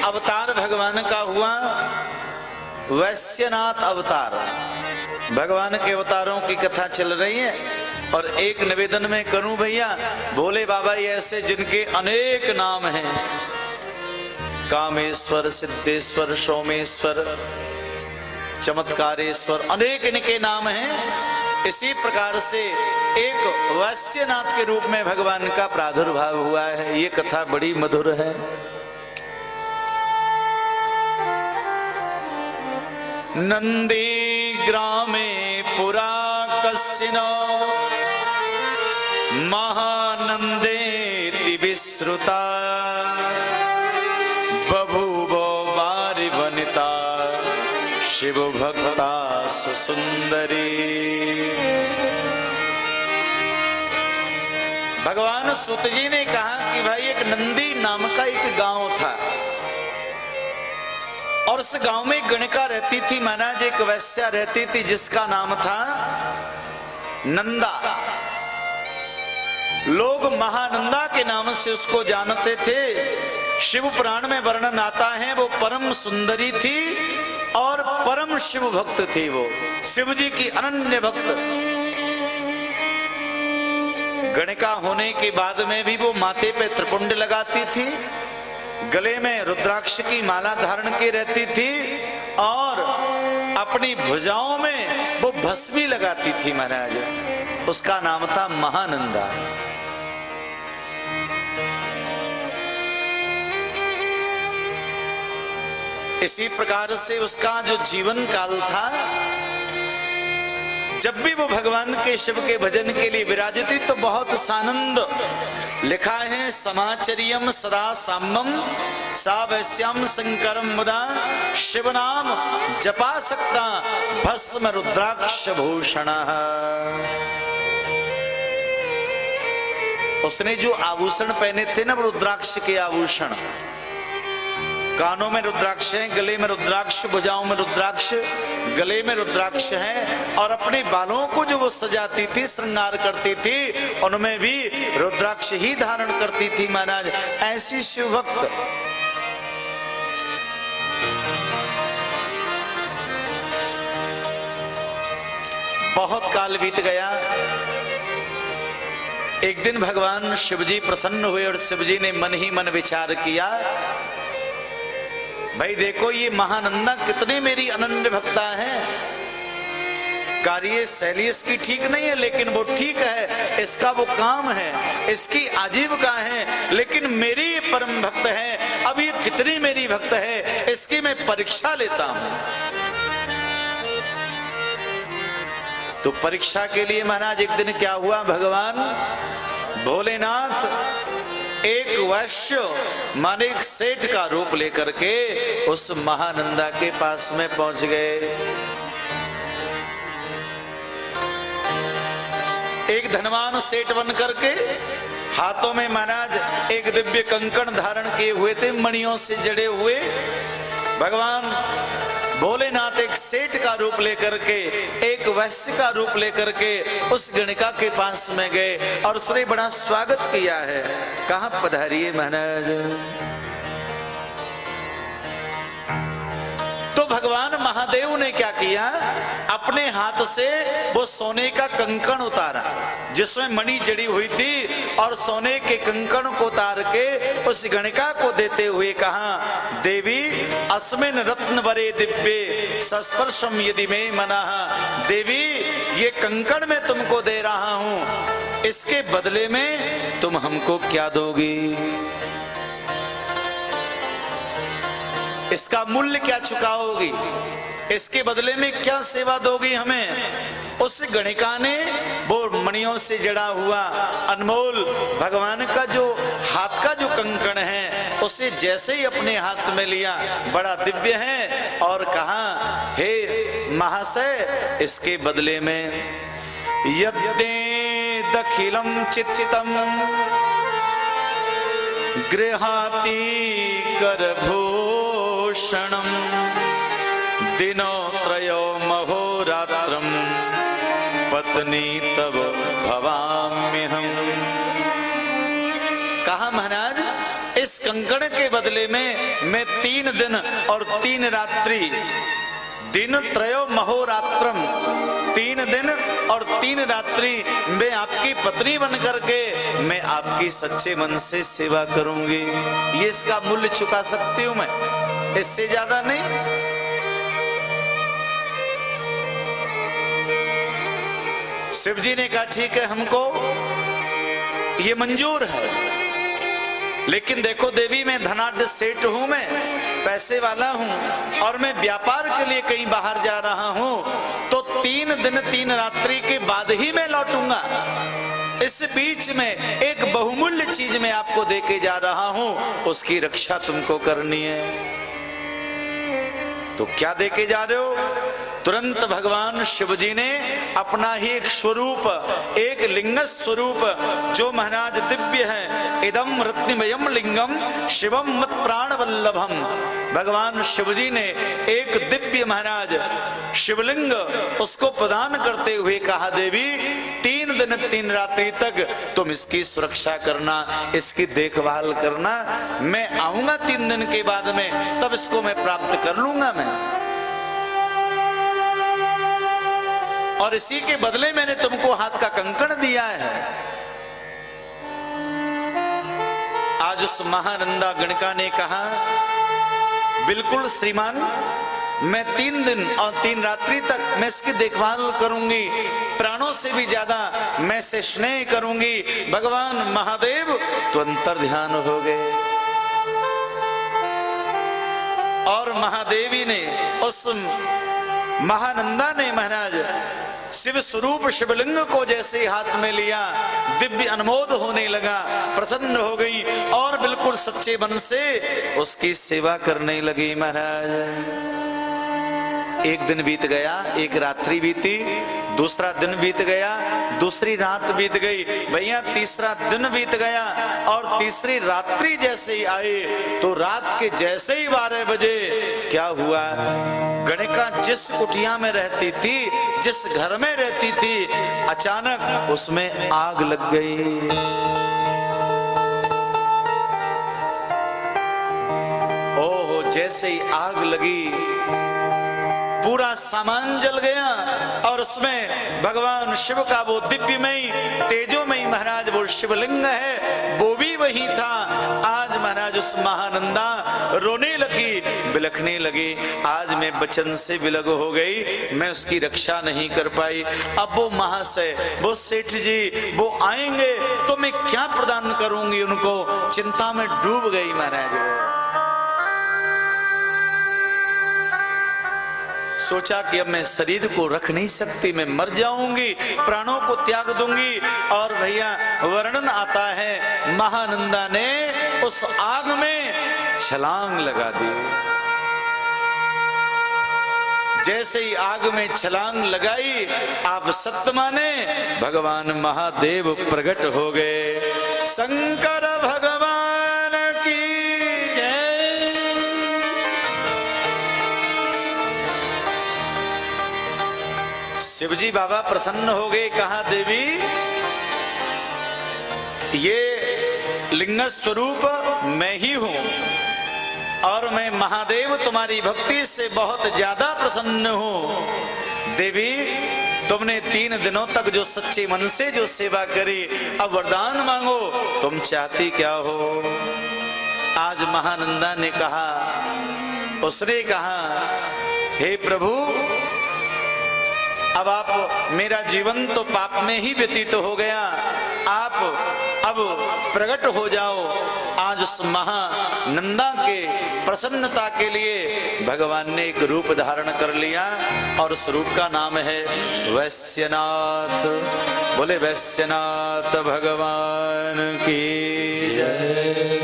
अवतार भगवान का हुआ वैश्यनाथ अवतार। भगवान के अवतारों की कथा चल रही है और एक निवेदन में करूं भैया, भोले बाबा ये ऐसे जिनके अनेक नाम हैं, कामेश्वर, सिद्धेश्वर, सोमेश्वर, चमत्कारेश्वर, अनेक इनके नाम हैं। इसी प्रकार से एक वैश्यनाथ के रूप में भगवान का प्रादुर्भाव हुआ है। ये कथा बड़ी मधुर है। नंदी ग्रामे पुरा कस्सिनो महानंदेति विश्रुता बभूवो वारि वनिता शिव भक्ता सुंदरी। भगवान सूत जी ने कहा कि भाई एक नंदी नाम का एक गांव था और उस गांव में गणिका रहती थी, महाराज एक वैश्या रहती थी जिसका नाम था नंदा। लोग महानंदा के नाम से उसको जानते थे। शिव पुराण में वर्णन आता है वो परम सुंदरी थी और परम शिव भक्त थी। वो शिव जी की अनन्य भक्त। गणिका होने के बाद में भी वो माथे पे त्रिपुंड लगाती थी, गले में रुद्राक्ष की माला धारण की रहती थी और अपनी भुजाओं में वो भस्मी लगाती थी महाराज। उसका नाम था महानंदा। इसी प्रकार से उसका जो जीवन काल था, जब भी वो भगवान के शिव के भजन के लिए विराजती तो बहुत सानंद। लिखा है समाचर्यम सदा साम्यम सा वैश्याम शंकरम मुदा शिव नाम जपा सकता भस्म रुद्राक्ष भूषण। उसने जो आभूषण पहने थे ना, रुद्राक्ष के आभूषण, कानों में रुद्राक्ष है, गले में रुद्राक्ष, भुजाओं में रुद्राक्ष, गले में रुद्राक्ष है और अपने बालों को जो वो सजाती थी, श्रृंगार करती थी, उनमें भी रुद्राक्ष ही धारण करती थी महाराज। ऐसी शिव भक्त। बहुत काल बीत गया। एक दिन भगवान शिवजी प्रसन्न हुए और शिवजी ने मन ही मन विचार किया, भाई देखो ये महानंदा कितने मेरी अनन्य भक्ता है। कार्य शैली इसकी ठीक नहीं है लेकिन वो ठीक है, इसका वो काम है, इसकी आजीविका है, लेकिन मेरी परम भक्त है। अब ये कितनी मेरी भक्त है इसकी मैं परीक्षा लेता हूं। तो परीक्षा के लिए महाराज एक दिन क्या हुआ, भगवान भोलेनाथ एक वैश्य माने एक सेठ का रूप लेकर के उस महानंदा के पास में पहुंच गए। एक धनवान सेठ बन करके हाथों में महाराज एक दिव्य कंकण धारण किए हुए थे, मणियों से जड़े हुए। भगवान भोलेनाथ एक सेठ का रूप लेकर के, एक वैश्य का रूप लेकर के उस गणिका के पास में गए और उसने बड़ा स्वागत किया है। कहाँ पधारिए महाराज। तो भगवान महादेव ने क्या किया, अपने हाथ से वो सोने का कंकण उतारा जिसमें मणि जड़ी हुई थी और सोने के कंकण को उतार के उस गणिका को देते हुए कहा, देवी अस्मिन रत्न वरे दिव्ये सस्पर्शम यदि में मनाहा। देवी ये कंकण मैं तुमको दे रहा हूं, इसके बदले में तुम हमको क्या दोगी, इसका मूल्य क्या चुकाओगी, इसके बदले में क्या सेवा दोगी हमें। उस गणिका ने वो मणियों से जड़ा हुआ अनमोल भगवान का जो हाथ का जो कंकण है उसे जैसे ही अपने हाथ में लिया, बड़ा दिव्य है, और कहा, हे महाशय इसके बदले में यद्दे दखिलम चित्तम गृहाति करभूषणम दिनोत्रयो महोरात्रम पत्नी तब भवाम्यहम्। कहा महाराज इस कंकण के बदले में मैं 3 दिन और 3 रात्रि, दिन त्रयो महोरात्रम, 3 दिन और 3 रात्रि मैं आपकी पत्नी बन करके मैं आपकी सच्चे मन से सेवा करूंगी। ये इसका मूल्य चुका सकती हूं मैं, इससे ज्यादा नहीं। शिव जी ने कहा ठीक है, हमको ये मंजूर है, लेकिन देखो देवी मैं धनाढ्य सेठ हूं, मैं पैसे वाला हूं और मैं व्यापार के लिए कहीं बाहर जा रहा हूं, तो 3 दिन 3 रात्रि के बाद ही मैं लौटूंगा। इस बीच में एक बहुमूल्य चीज मैं आपको देके जा रहा हूं, उसकी रक्षा तुमको करनी है। तो क्या देके जा रहे हो? तुरंत भगवान शिव जी ने अपना ही एक स्वरूप, एक लिंग स्वरूप जो महाराज दिव्य है, इदम रत्नमयम लिंगम शिवम मत प्राण वल्लभम, भगवान शिव जी ने एक दिव्य महाराज शिवलिंग उसको प्रदान करते हुए कहा देवी 3 दिन 3 रात्रि तक तुम इसकी सुरक्षा करना, इसकी देखभाल करना, मैं आऊंगा 3 दिन के बाद में, तब इसको मैं प्राप्त कर लूंगा मैं। और इसी के बदले मैंने तुमको हाथ का कंकण दिया है। आज उस महानंदा गणिका ने कहा बिल्कुल श्रीमान, मैं 3 दिन और 3 रात्रि तक मैं इसकी देखभाल करूंगी, प्राणों से भी ज्यादा मैं से स्नेह करूंगी। भगवान महादेव तो अंतर ध्यान हो गए और महादेवी ने, उस महानंदा ने महाराज शिव स्वरूप शिवलिंग को जैसे हाथ में लिया, दिव्य अनुमोद होने लगा, प्रसन्न हो गई और बिल्कुल सच्चे मन से उसकी सेवा करने लगी। महाराज 1 दिन बीत गया, 1 रात्रि बीती, दूसरा दिन बीत गया, दूसरी रात बीत गई, भैया तीसरा दिन बीत गया और तीसरी रात्रि जैसे ही आए तो रात के जैसे ही 12 बजे क्या हुआ, गणिका जिस कुटिया में रहती थी, जिस घर में रहती थी, अचानक उसमें आग लग गई। ओह, जैसे ही आग लगी पूरा सामान जल गया और उसमें भगवान शिव का वो दिव्यमयी तेजोमयी महाराज वो शिवलिंग है वो भी वही था। आज महाराज उस महानंदा रोने लगी, बिलखने लगी, आज मैं बचन से विलग हो गई, मैं उसकी रक्षा नहीं कर पाई। अब वो महाशय, वो सेठ जी वो आएंगे तो मैं क्या प्रदान करूंगी उनको, चिंता में डूब गई महाराज। वो सोचा कि अब मैं शरीर को रख नहीं सकती, मैं मर जाऊंगी, प्राणों को त्याग दूंगी। और भैया वर्णन आता है महानंदा ने उस आग में छलांग लगा दी। जैसे ही आग में छलांग लगाई, आप सत्य माने भगवान महादेव प्रकट हो गए। शंकर भगवान की जय। शिवजी बाबा प्रसन्न हो गए, कहा देवी ये लिंग स्वरूप मैं ही हूं और मैं महादेव तुम्हारी भक्ति से बहुत ज्यादा प्रसन्न हूं। देवी तुमने 3 दिनों तक जो सच्चे मन से जो सेवा करी, अब वरदान मांगो, तुम चाहती क्या हो। आज महानंदा ने कहा, उसने कहा हे प्रभु अब आप, मेरा जीवन तो पाप में ही व्यतीत हो गया, आप अब प्रकट हो जाओ। आज उस महानंदा के प्रसन्नता के लिए भगवान ने एक रूप धारण कर लिया और उस रूप का नाम है वैश्यनाथ। बोले वैश्यनाथ भगवान की जय।